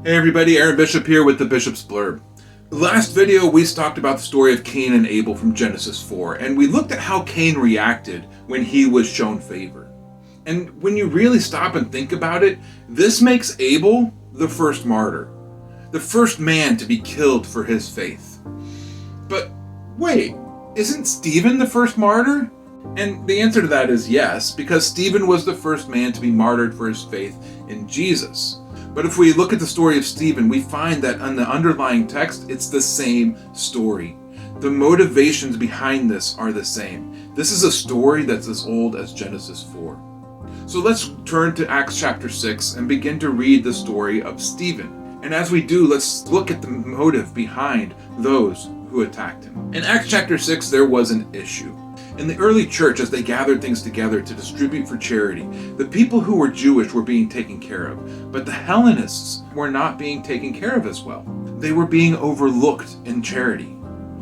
Hey everybody, Aaron Bishop here with the Bishop's Blurb. Last video we talked about the story of Cain and Abel from Genesis 4, and we looked at how Cain reacted when he was shown favor. And when you really stop and think about it, this makes Abel the first martyr, the first man to be killed for his faith. But wait, isn't Stephen the first martyr? And the answer to that is yes, because Stephen was the first man to be martyred for his faith in Jesus. But if we look at the story of Stephen, we find that in the underlying text, it's the same story. The motivations behind this are the same. This is a story that's as old as Genesis 4. So let's turn to Acts chapter 6 and begin to read the story of Stephen. And as we do, let's look at the motive behind those who attacked him. In Acts chapter 6, there was an issue. In the early church, as they gathered things together to distribute for charity, the people who were Jewish were being taken care of, but the Hellenists were not being taken care of as well. They were being overlooked in charity.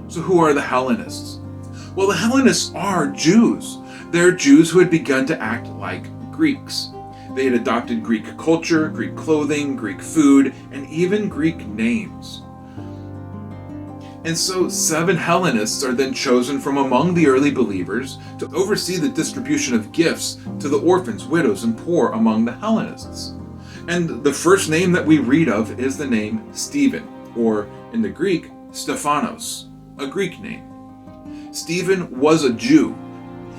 So who are the Hellenists? Well, the Hellenists are Jews. They're Jews who had begun to act like Greeks. They had adopted Greek culture, Greek clothing, Greek food, and even Greek names. And so 7 Hellenists are then chosen from among the early believers to oversee the distribution of gifts to the orphans, widows, and poor among the Hellenists. And the first name that we read of is the name Stephen, or in the Greek, Stephanos, a Greek name. Stephen was a Jew.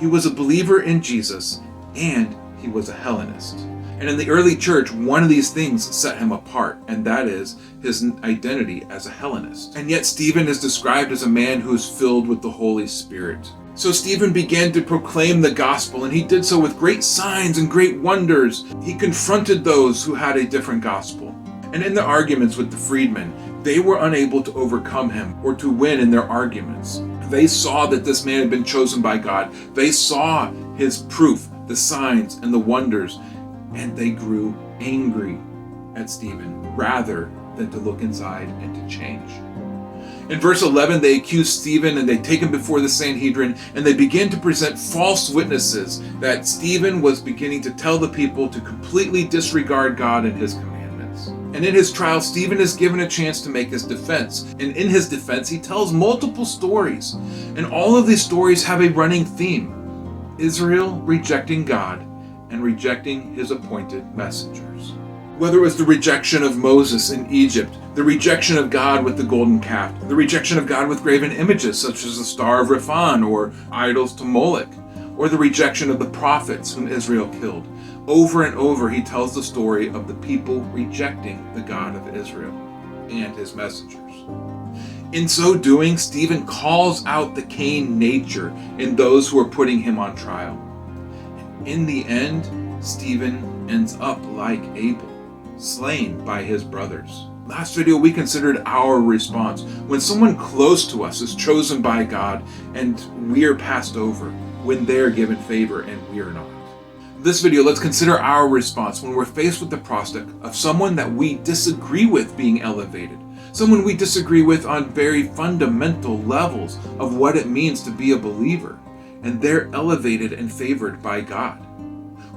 He was a believer in Jesus, and he was a Hellenist. And in the early church, one of these things set him apart, and that is his identity as a Hellenist. And yet Stephen is described as a man who is filled with the Holy Spirit. So Stephen began to proclaim the gospel, and he did so with great signs and great wonders. He confronted those who had a different gospel. And in the arguments with the freedmen, they were unable to overcome him or to win in their arguments. They saw that this man had been chosen by God. They saw his proof, the signs and the wonders, and they grew angry at Stephen rather than to look inside and to change. In verse 11, they accuse Stephen and they take him before the Sanhedrin, and they begin to present false witnesses that Stephen was beginning to tell the people to completely disregard God and his commandments. And in his trial, Stephen is given a chance to make his defense. And in his defense, he tells multiple stories. And all of these stories have a running theme: Israel rejecting God and rejecting his appointed messengers. Whether it was the rejection of Moses in Egypt, the rejection of God with the golden calf, the rejection of God with graven images such as the Star of Rephan or idols to Moloch, or the rejection of the prophets whom Israel killed. Over and over he tells the story of the people rejecting the God of Israel and his messengers. In so doing, Stephen calls out the Cain nature in those who are putting him on trial. In the end, Stephen ends up like Abel, slain by his brothers. Last video, we considered our response when someone close to us is chosen by God and we're passed over, when they're given favor and we're not. This video, let's consider our response when we're faced with the prospect of someone that we disagree with being elevated, someone we disagree with on very fundamental levels of what it means to be a believer, and they're elevated and favored by God.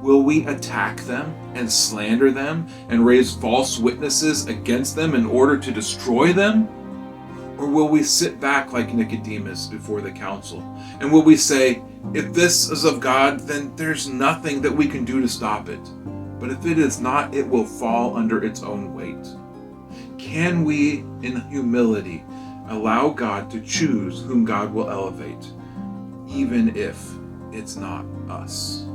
Will we attack them and slander them and raise false witnesses against them in order to destroy them? Or will we sit back like Nicodemus before the council? And will we say, if this is of God, then there's nothing that we can do to stop it. But if it is not, it will fall under its own weight. Can we, in humility, allow God to choose whom God will elevate, even if it's not us?